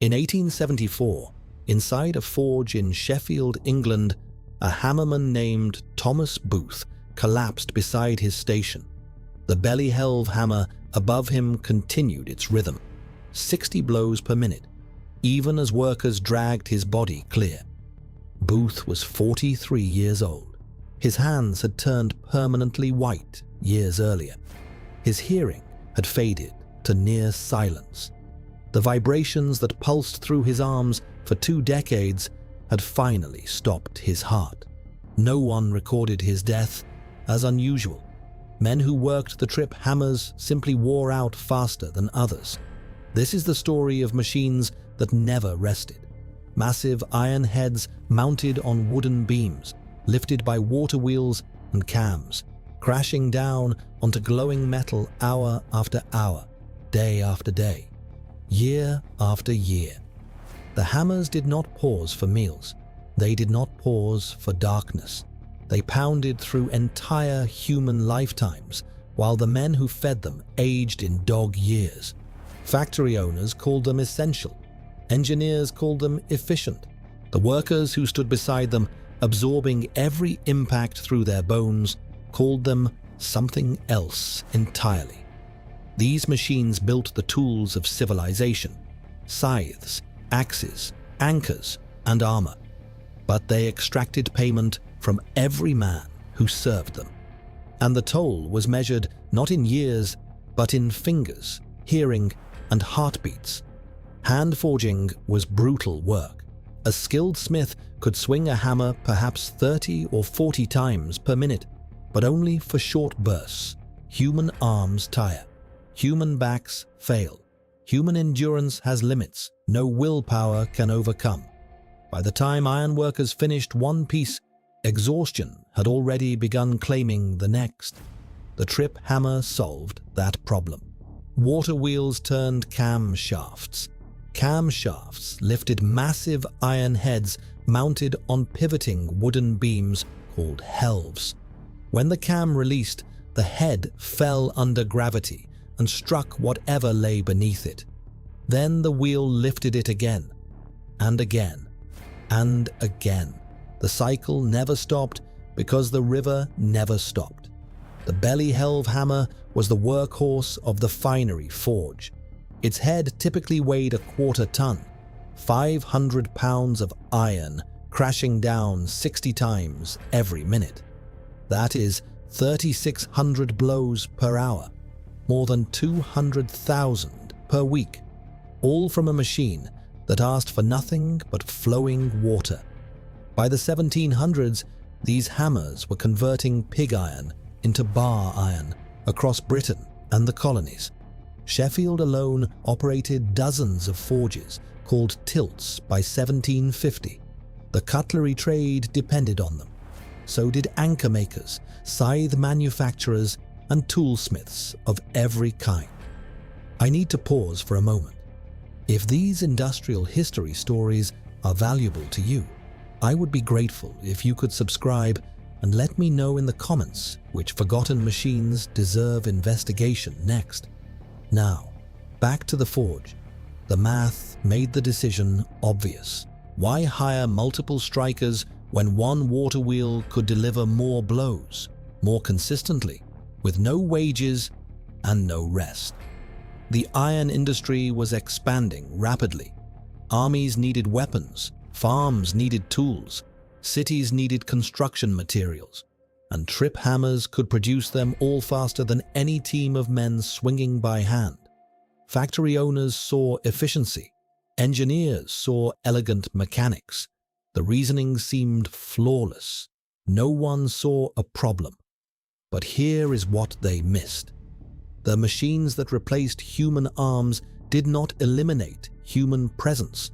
In 1874, inside a forge in Sheffield, England, a hammerman named Thomas Booth collapsed beside his station. The belly-helve hammer above him continued its rhythm, 60 blows per minute, even as workers dragged his body clear. Booth was 43 years old. His hands had turned permanently white years earlier. His hearing had faded to near silence. The vibrations that pulsed through his arms for 2 decades had finally stopped his heart. No one recorded his death as unusual. Men who worked the trip hammers simply wore out faster than others. This is the story of machines that never rested. Massive iron heads mounted on wooden beams, lifted by water wheels and cams, crashing down onto glowing metal hour after hour, day after day, year after year. The hammers did not pause for meals. They did not pause for darkness. They pounded through entire human lifetimes, while the men who fed them aged in dog years. Factory owners called them essential. Engineers called them efficient. The workers who stood beside them, absorbing every impact through their bones, called them something else entirely. These machines built the tools of civilization: scythes, axes, anchors, and armor. But they extracted payment from every man who served them. And the toll was measured not in years, but in fingers, hearing, and heartbeats. Hand forging was brutal work. A skilled smith could swing a hammer perhaps 30 or 40 times per minute, but only for short bursts. Human arms tire. Human backs fail. Human endurance has limits no willpower can overcome. By the time ironworkers finished one piece, exhaustion had already begun claiming the next. The trip hammer solved that problem. Water wheels turned camshafts. Camshafts lifted massive iron heads mounted on pivoting wooden beams called helves. When the cam released, the head fell under gravity and struck whatever lay beneath it. Then the wheel lifted it again, and again, and again. The cycle never stopped because the river never stopped. The belly-helve hammer was the workhorse of the finery forge. Its head typically weighed a quarter ton, 500 pounds of iron crashing down 60 times every minute. That is 3,600 blows per hour, more than 200,000 per week, all from a machine that asked for nothing but flowing water. By the 1700s, these hammers were converting pig iron into bar iron across Britain and the colonies. Sheffield alone operated dozens of forges called tilts by 1750. The cutlery trade depended on them. So did anchor makers, scythe manufacturers, and toolsmiths of every kind. I need to pause for a moment. If these industrial history stories are valuable to you, I would be grateful if you could subscribe and let me know in the comments which forgotten machines deserve investigation next. Now, back to the forge. The math made the decision obvious. Why hire multiple strikers when one water wheel could deliver more blows, more consistently, with no wages and no rest? The iron industry was expanding rapidly. Armies needed weapons, farms needed tools, cities needed construction materials, and trip hammers could produce them all faster than any team of men swinging by hand. Factory owners saw efficiency. Engineers saw elegant mechanics. The reasoning seemed flawless. No one saw a problem. But here is what they missed. The machines that replaced human arms did not eliminate human presence.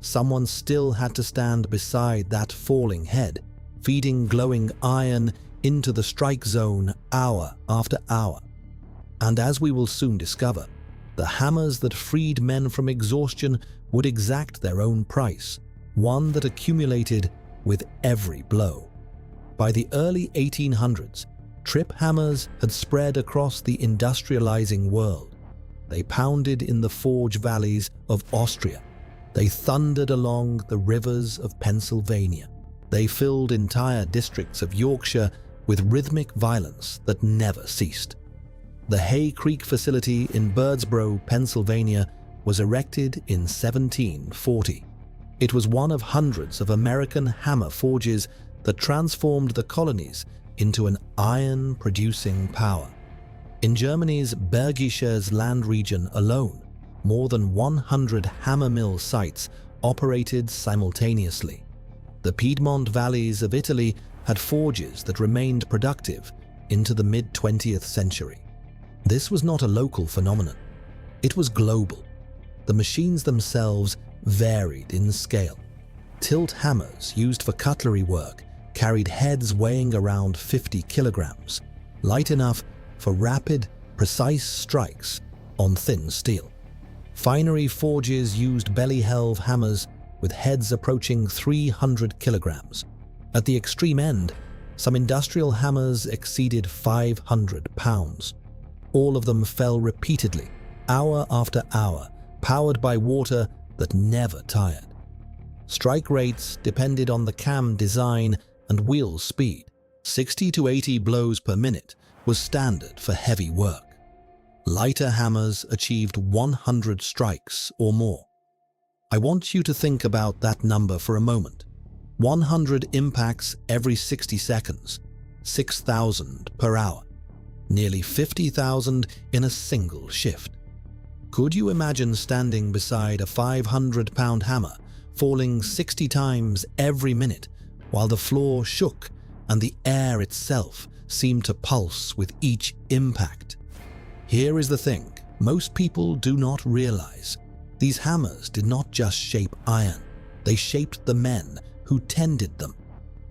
Someone still had to stand beside that falling head, feeding glowing iron into the strike zone hour after hour. And as we will soon discover, the hammers that freed men from exhaustion would exact their own price, one that accumulated with every blow. By the early 1800s, trip hammers had spread across the industrializing world. They pounded in the forge valleys of Austria, They thundered along the rivers of Pennsylvania. They filled entire districts of Yorkshire with rhythmic violence that never ceased. The Hay Creek facility in Birdsboro, Pennsylvania, was erected in 1740. It was one of hundreds of American hammer forges that transformed the colonies into an iron-producing power. In Germany's Bergisches Land region alone, more than 100 hammer mill sites operated simultaneously. The Piedmont valleys of Italy had forges that remained productive into the mid-20th century. This was not a local phenomenon. It was global. The machines themselves varied in scale. Tilt hammers used for cutlery work carried heads weighing around 50 kilograms, light enough for rapid, precise strikes on thin steel. Finery forges used belly-helve hammers with heads approaching 300 kilograms. At the extreme end, some industrial hammers exceeded 500 pounds. All of them fell repeatedly, hour after hour, powered by water that never tired. Strike rates depended on the cam design and wheel speed. 60 to 80 blows per minute was standard for heavy work. Lighter hammers achieved 100 strikes or more. I want you to think about that number for a moment. 100 impacts every 60 seconds, 6,000 per hour, nearly 50,000 in a single shift. Could you imagine standing beside a 500-pound hammer, falling 60 times every minute, while the floor shook and the air itself seemed to pulse with each impact? Here is the thing most people do not realize. These hammers did not just shape iron, they shaped the men who tended them.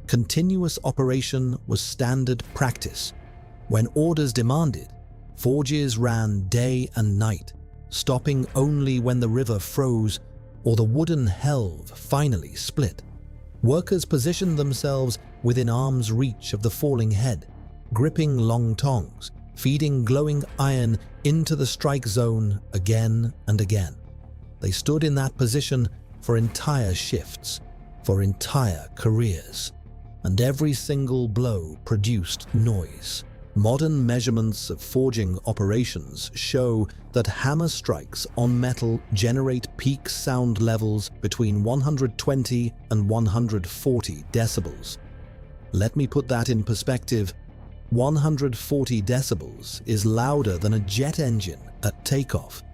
Continuous operation was standard practice. When orders demanded, forges ran day and night, stopping only when the river froze or the wooden helve finally split. Workers positioned themselves within arm's reach of the falling head, gripping long tongs, feeding glowing iron into the strike zone again and again. They stood in that position for entire shifts, for entire careers, and every single blow produced noise. Modern measurements of forging operations show that hammer strikes on metal generate peak sound levels between 120 and 140 decibels. Let me put that in perspective. 140 decibels is louder than a jet engine at takeoff.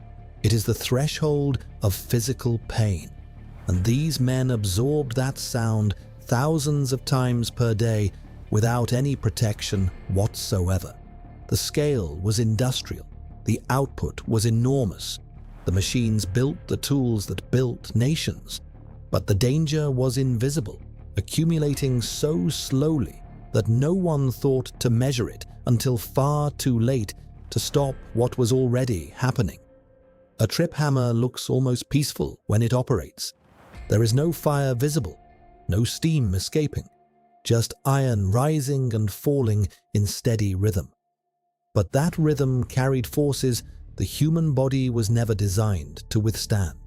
It is the threshold of physical pain, and these men absorbed that sound thousands of times per day without any protection whatsoever. The scale was industrial. The output was enormous. The machines built the tools that built nations. But the danger was invisible, accumulating so slowly that no one thought to measure it until far too late to stop what was already happening. A trip hammer looks almost peaceful when it operates. There is no fire visible, no steam escaping, just iron rising and falling in steady rhythm. But that rhythm carried forces the human body was never designed to withstand.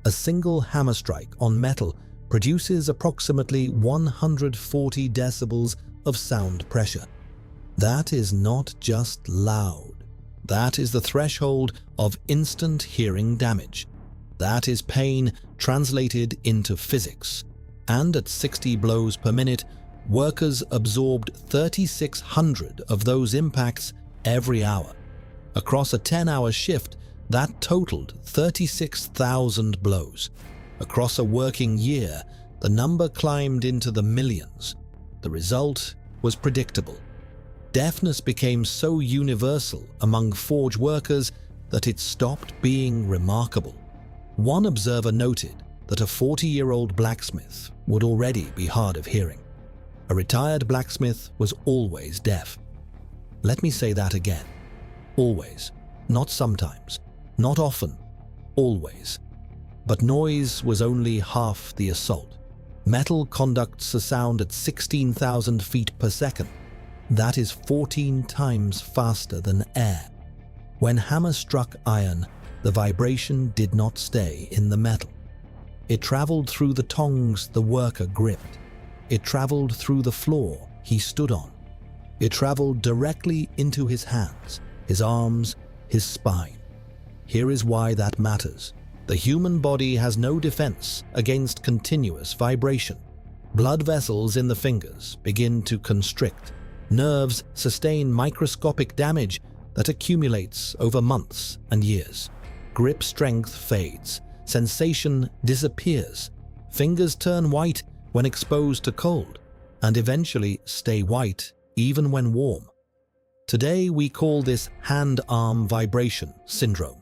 A single hammer strike on metal produces approximately 140 decibels of sound pressure. That is not just loud. That is the threshold of instant hearing damage. That is pain translated into physics. And at 60 blows per minute, workers absorbed 3,600 of those impacts every hour. Across a 10-hour shift, that totaled 36,000 blows. Across a working year, the number climbed into the millions. The result was predictable. Deafness became so universal among forge workers that it stopped being remarkable. One observer noted that a 40-year-old blacksmith would already be hard of hearing. A retired blacksmith was always deaf. Let me say that again. Always. Not sometimes. Not often. Always. But noise was only half the assault. Metal conducts a sound at 16,000 feet per second. That is 14 times faster than air. When hammer struck iron, the vibration did not stay in the metal. It traveled through the tongs the worker gripped. It traveled through the floor he stood on. It traveled directly into his hands, his arms, his spine. Here is why that matters. The human body has no defense against continuous vibration. Blood vessels in the fingers begin to constrict. Nerves sustain microscopic damage that accumulates over months and years. Grip strength fades. Sensation disappears. Fingers turn white when exposed to cold, and eventually stay white even when warm. Today we call this hand-arm vibration syndrome.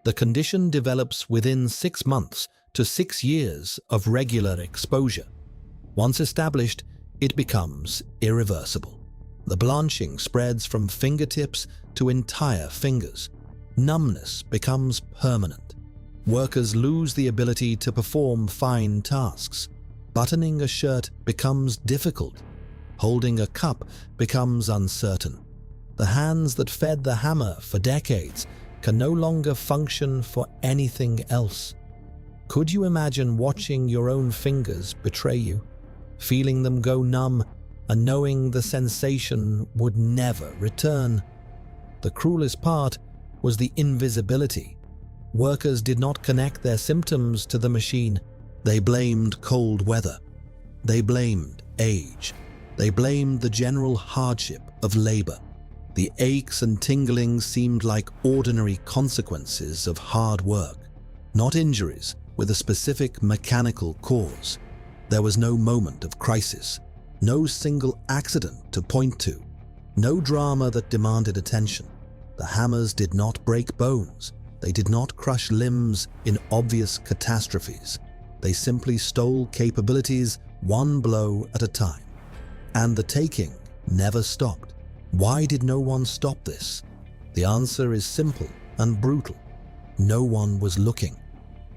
The condition develops within 6 months to 6 years of regular exposure. Once established, it becomes irreversible. The blanching spreads from fingertips to entire fingers. Numbness becomes permanent. Workers lose the ability to perform fine tasks. Buttoning a shirt becomes difficult. Holding a cup becomes uncertain. The hands that fed the hammer for decades can no longer function for anything else. Could you imagine watching your own fingers betray you, feeling them go numb and knowing the sensation would never return? The cruelest part was the invisibility. Workers did not connect their symptoms to the machine. They blamed cold weather. They blamed age. They blamed the general hardship of labor. The aches and tinglings seemed like ordinary consequences of hard work, not injuries with a specific mechanical cause. There was no moment of crisis, no single accident to point to, no drama that demanded attention. The hammers did not break bones. They did not crush limbs in obvious catastrophes. They simply stole capabilities one blow at a time. And the taking never stopped. Why did no one stop this? The answer is simple and brutal. No one was looking.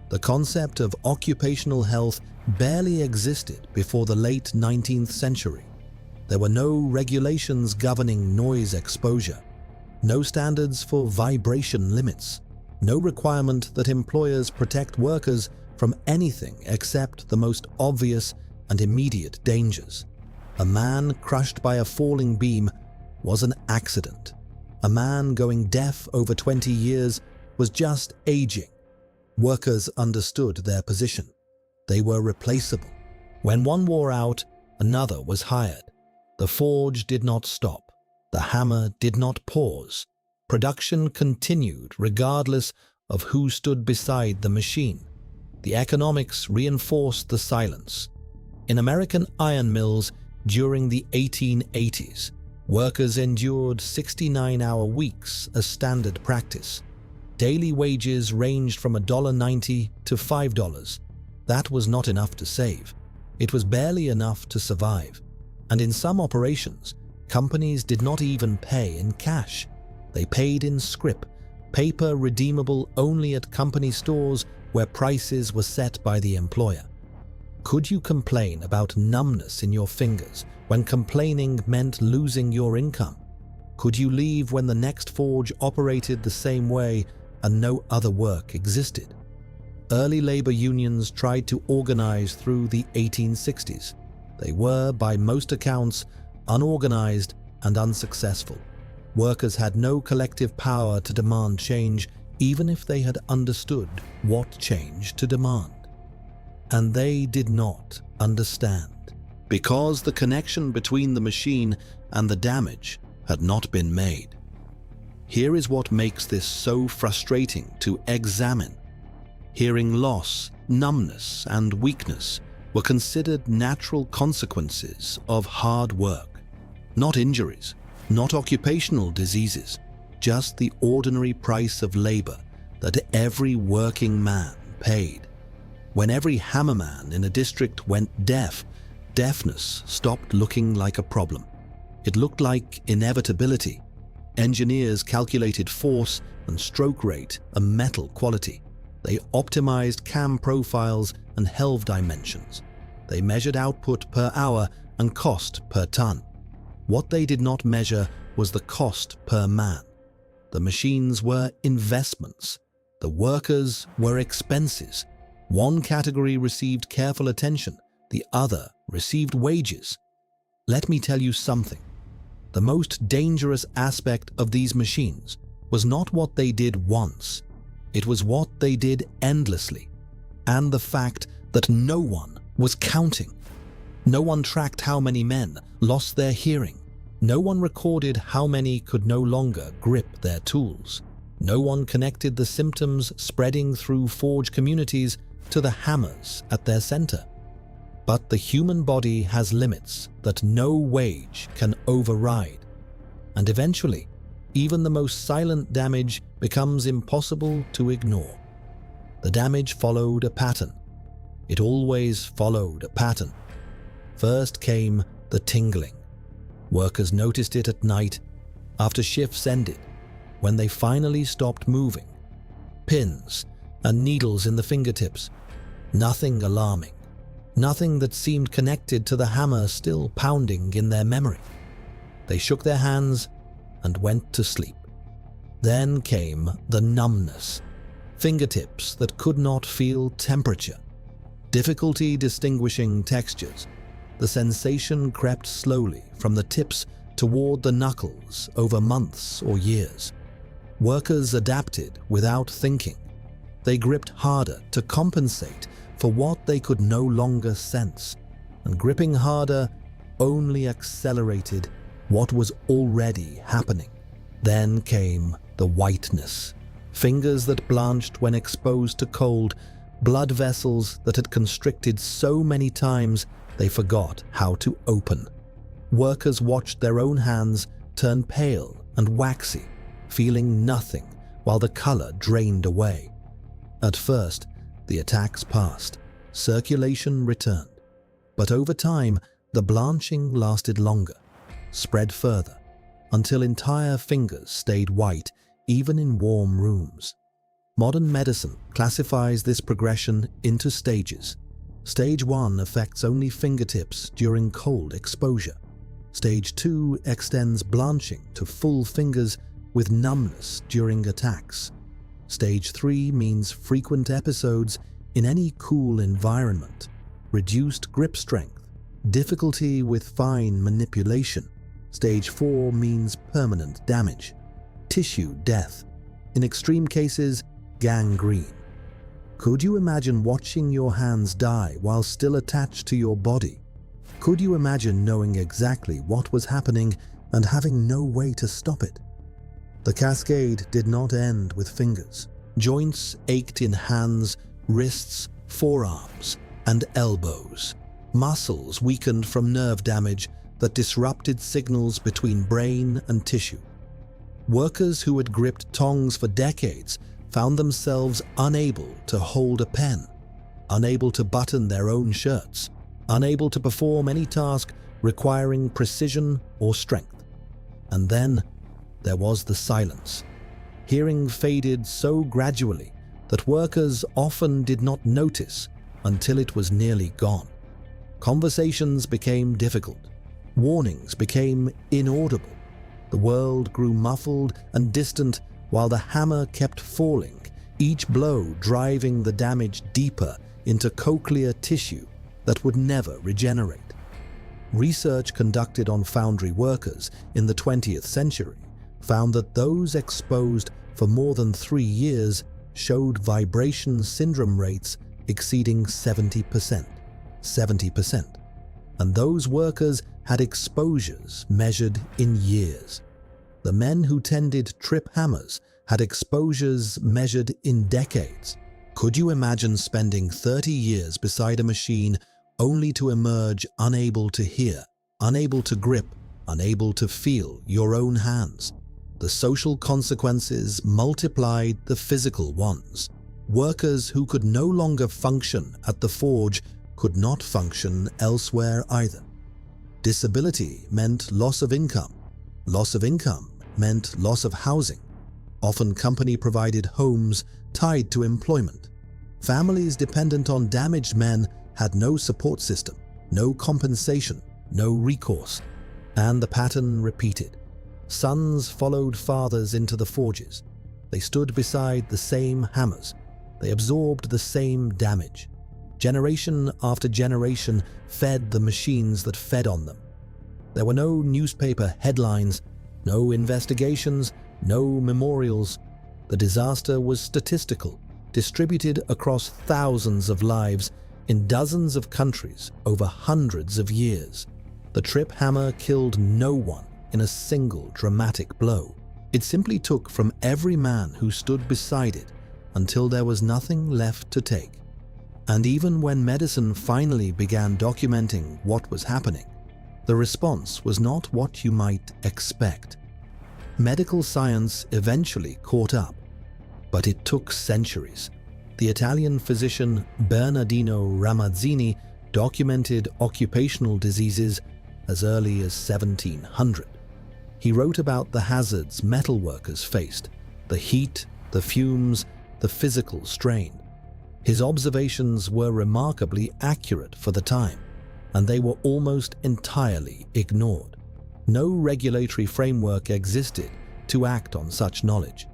The concept of occupational health barely existed before the late 19th century. There were no regulations governing noise exposure, no standards for vibration limits, no requirement that employers protect workers from anything except the most obvious and immediate dangers. A man crushed by a falling beam was an accident. A man going deaf over 20 years was just aging. Workers understood their position. They were replaceable. When one wore out, another was hired. The forge did not stop. The hammer did not pause. Production continued regardless of who stood beside the machine. The economics reinforced the silence. In American iron mills during the 1880s, workers endured 69-hour weeks as standard practice. Daily wages ranged from $1.90 to $5. That was not enough to save. It was barely enough to survive. And in some operations, companies did not even pay in cash. They paid in scrip, paper redeemable only at company stores where prices were set by the employer. Could you complain about numbness in your fingers when complaining meant losing your income? Could you leave when the next forge operated the same way and no other work existed? Early labor unions tried to organize through the 1860s. They were, by most accounts, unorganized and unsuccessful. Workers had no collective power to demand change, even if they had understood what change to demand. And they did not understand, because the connection between the machine and the damage had not been made. Here is what makes this so frustrating to examine. Hearing loss, numbness, and weakness were considered natural consequences of hard work, not injuries, not occupational diseases, just the ordinary price of labor that every working man paid. When every hammerman in a district went deaf, deafness stopped looking like a problem. It looked like inevitability. Engineers calculated force and stroke rate and metal quality. They optimized cam profiles and helve dimensions. They measured output per hour and cost per ton. What they did not measure was the cost per man. The machines were investments. The workers were expenses. One category received careful attention, the other received wages. Let me tell you something. The most dangerous aspect of these machines was not what they did once. It was what they did endlessly, and the fact that no one was counting. No one tracked how many men lost their hearing. No one recorded how many could no longer grip their tools. No one connected the symptoms spreading through forge communities to the hammers at their center. But the human body has limits that no wage can override. And eventually, even the most silent damage becomes impossible to ignore. The damage followed a pattern. It always followed a pattern. First came the tingling. Workers noticed it at night, after shifts ended, when they finally stopped moving. Pins and needles in the fingertips. Nothing alarming. Nothing that seemed connected to the hammer still pounding in their memory. They shook their hands and went to sleep. Then came the numbness. Fingertips that could not feel temperature. Difficulty distinguishing textures. The sensation crept slowly from the tips toward the knuckles over months or years. Workers adapted without thinking. They gripped harder to compensate for what they could no longer sense, and gripping harder only accelerated what was already happening. Then came the whiteness. Fingers that blanched when exposed to cold, blood vessels that had constricted so many times they forgot how to open. Workers watched their own hands turn pale and waxy, feeling nothing while the color drained away. At first, the attacks passed, circulation returned, but over time, the blanching lasted longer, spread further, until entire fingers stayed white even in warm rooms. Modern medicine classifies this progression into stages. Stage 1 affects only fingertips during cold exposure. Stage 2 extends blanching to full fingers with numbness during attacks. Stage 3 means frequent episodes in any cool environment, reduced grip strength, difficulty with fine manipulation. Stage 4 means permanent damage, tissue death, in extreme cases, gangrene. Could you imagine watching your hands die while still attached to your body? Could you imagine knowing exactly what was happening and having no way to stop it? The cascade did not end with fingers. Joints ached in hands, wrists, forearms, and elbows. Muscles weakened from nerve damage that disrupted signals between brain and tissue. Workers who had gripped tongs for decades found themselves unable to hold a pen, unable to button their own shirts, unable to perform any task requiring precision or strength. And then there was the silence. Hearing faded so gradually that workers often did not notice until it was nearly gone. Conversations became difficult. Warnings became inaudible. The world grew muffled and distant while the hammer kept falling, each blow driving the damage deeper into cochlear tissue that would never regenerate. Research conducted on foundry workers in the 20th century found that those exposed for more than 3 years showed vibration syndrome rates exceeding 70%, and those workers had exposures measured in years. The men who tended trip hammers had exposures measured in decades. Could you imagine spending 30 years beside a machine only to emerge unable to hear, unable to grip, unable to feel your own hands? The social consequences multiplied the physical ones. Workers who could no longer function at the forge could not function elsewhere either. Disability meant loss of income. Loss of income meant loss of housing. Often company-provided homes tied to employment. Families dependent on damaged men had no support system, no compensation, no recourse. And the pattern repeated. Sons followed fathers into the forges. They stood beside the same hammers, they absorbed the same damage. Generation after generation fed the machines that fed on them. There were no newspaper headlines, no investigations, no memorials. The disaster was statistical, distributed across thousands of lives in dozens of countries over hundreds of years. The trip hammer killed no one in a single dramatic blow. It simply took from every man who stood beside it until there was nothing left to take. And even when medicine finally began documenting what was happening, the response was not what you might expect. Medical science eventually caught up, but it took centuries. The Italian physician Bernardino Ramazzini documented occupational diseases as early as 1700. He wrote about the hazards metal workers faced, the heat, the fumes, the physical strain. His observations were remarkably accurate for the time, and they were almost entirely ignored. No regulatory framework existed to act on such knowledge.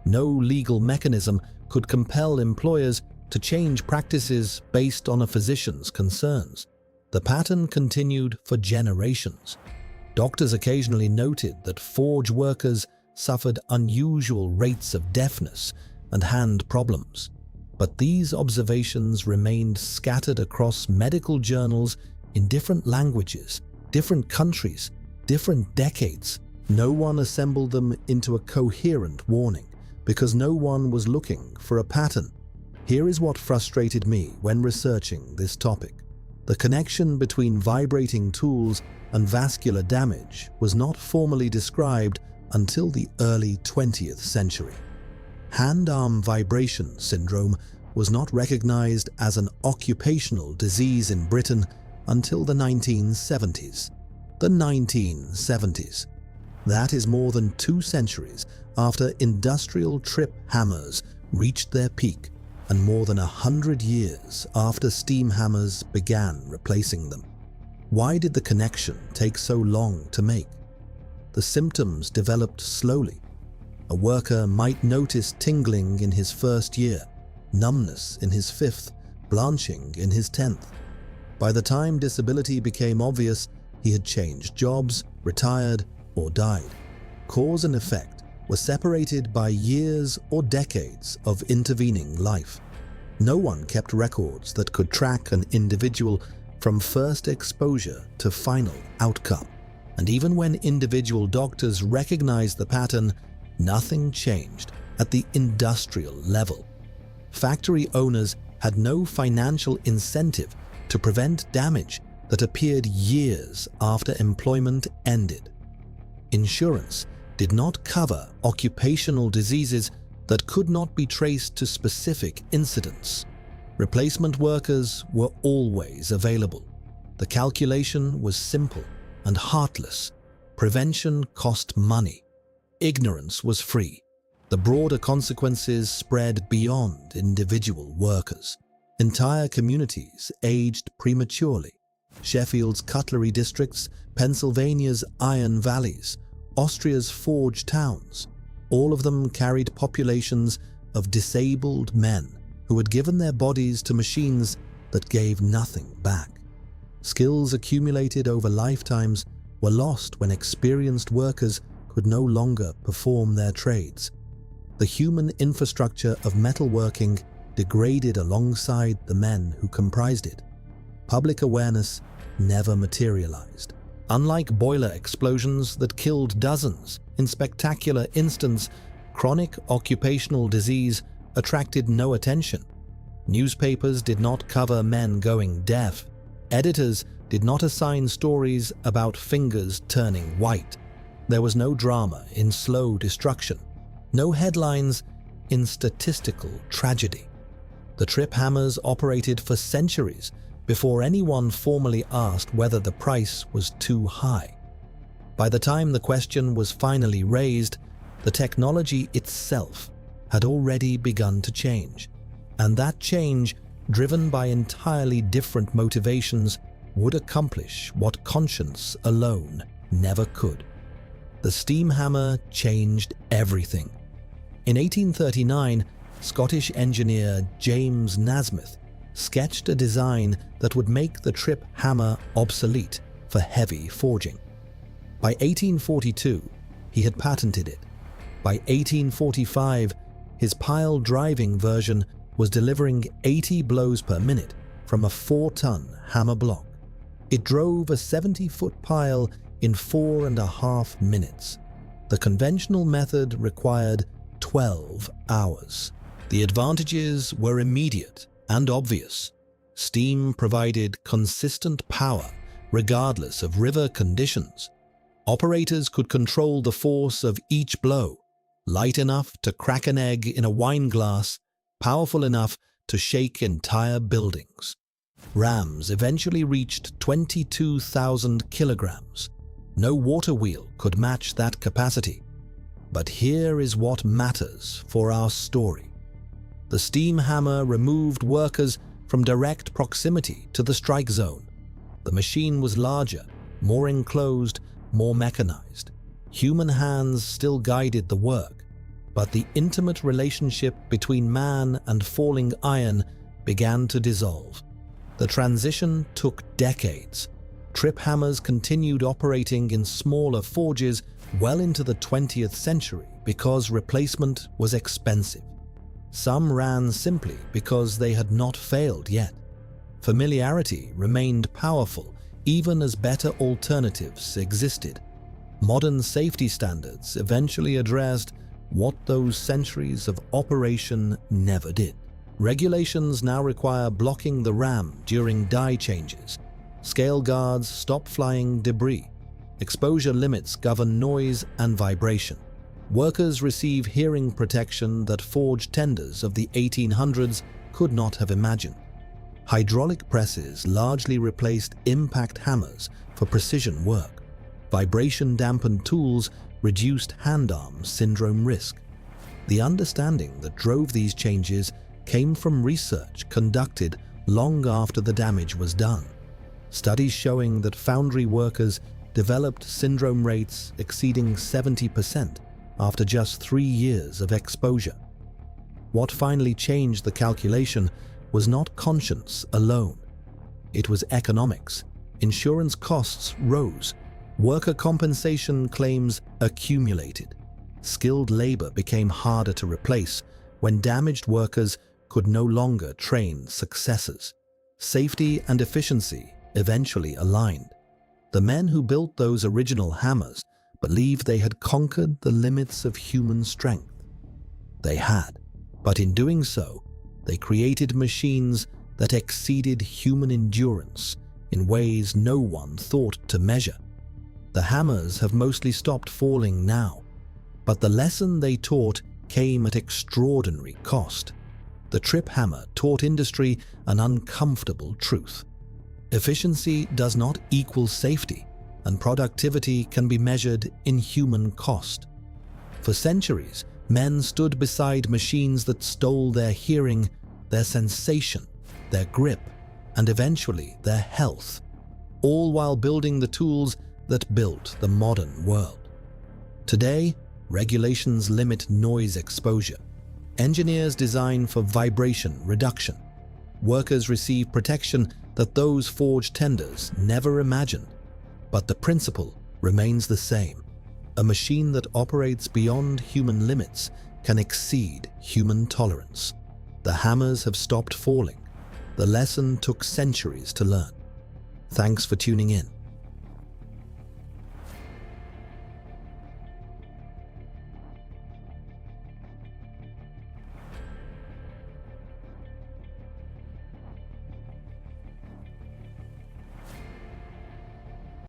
No legal mechanism could compel employers to change practices based on a physician's concerns. The pattern continued for generations. Doctors occasionally noted that forge workers suffered unusual rates of deafness and hand problems, but these observations remained scattered across medical journals in different languages, different countries, different decades. No one assembled them into a coherent warning because no one was looking for a pattern. Here is what frustrated me when researching this topic. The connection between vibrating tools and vascular damage was not formally described until the early 20th century. Hand-arm vibration syndrome was not recognized as an occupational disease in Britain until the 1970s. The 1970s. That is more than 2 centuries after industrial trip hammers reached their peak and more than 100 years after steam hammers began replacing them. Why did the connection take so long to make? The symptoms developed slowly. A worker might notice tingling in his first year, numbness in his 5th, blanching in his 10th. By the time disability became obvious, he had changed jobs, retired, or died. Cause and effect were separated by years or decades of intervening life. No one kept records that could track an individual from first exposure to final outcome. And even when individual doctors recognized the pattern, nothing changed at the industrial level. Factory owners had no financial incentive to prevent damage that appeared years after employment ended. Insurance did not cover occupational diseases that could not be traced to specific incidents. Replacement workers were always available. The calculation was simple and heartless. Prevention cost money. Ignorance was free. The broader consequences spread beyond individual workers. Entire communities aged prematurely. Sheffield's cutlery districts, Pennsylvania's iron valleys, Austria's forge towns, all of them carried populations of disabled men who had given their bodies to machines that gave nothing back. Skills accumulated over lifetimes were lost when experienced workers could no longer perform their trades. The human infrastructure of metalworking degraded alongside the men who comprised it. Public awareness never materialized. Unlike boiler explosions that killed dozens, in spectacular instance, chronic occupational disease attracted no attention. Newspapers did not cover men going deaf. Editors did not assign stories about fingers turning white. There was no drama in slow destruction, no headlines in statistical tragedy. The trip hammers operated for centuries before anyone formally asked whether the price was too high. By the time the question was finally raised, the technology itself had already begun to change, and that change, driven by entirely different motivations, would accomplish what conscience alone never could. The steam hammer changed everything. In 1839, Scottish engineer James Nasmyth sketched a design that would make the trip hammer obsolete for heavy forging. By 1842, he had patented it. By 1845, his pile-driving version was delivering 80 blows per minute from a 4-ton hammer block. It drove a 70-foot pile in 4.5 minutes. The conventional method required 12 hours. The advantages were immediate and obvious. Steam provided consistent power regardless of river conditions. Operators could control the force of each blow, light enough to crack an egg in a wine glass, powerful enough to shake entire buildings. Rams eventually reached 22,000 kilograms. No waterwheel could match that capacity. But here is what matters for our story. The steam hammer removed workers from direct proximity to the strike zone. The machine was larger, more enclosed, more mechanized. Human hands still guided the work, but the intimate relationship between man and falling iron began to dissolve. The transition took decades. Trip hammers continued operating in smaller forges well into the 20th century because replacement was expensive. Some ran simply because they had not failed yet. Familiarity remained powerful even as better alternatives existed. Modern safety standards eventually addressed what those centuries of operation never did. Regulations now require blocking the ram during die changes. Scale guards stop flying debris. Exposure limits govern noise and vibration. Workers receive hearing protection that forge tenders of the 1800s could not have imagined. Hydraulic presses largely replaced impact hammers for precision work. Vibration-dampened tools reduced hand-arm syndrome risk. The understanding that drove these changes came from research conducted long after the damage was done. Studies showing that foundry workers developed syndrome rates exceeding 70% after just 3 years of exposure. What finally changed the calculation was not conscience alone. It was economics. Insurance costs rose. Worker compensation claims accumulated. Skilled labor became harder to replace when damaged workers could no longer train successors. Safety and efficiency eventually aligned. The men who built those original hammers believed they had conquered the limits of human strength. They had, but in doing so, they created machines that exceeded human endurance in ways no one thought to measure. The hammers have mostly stopped falling now, but the lesson they taught came at extraordinary cost. The trip hammer taught industry an uncomfortable truth. Efficiency does not equal safety, and productivity can be measured in human cost. For centuries, men stood beside machines that stole their hearing, their sensation, their grip, and eventually their health, all while building the tools that built the modern world. Today, regulations limit noise exposure. Engineers design for vibration reduction. Workers receive protection that those forged tenders never imagined. But the principle remains the same. A machine that operates beyond human limits can exceed human tolerance. The hammers have stopped falling. The lesson took centuries to learn. Thanks for tuning in.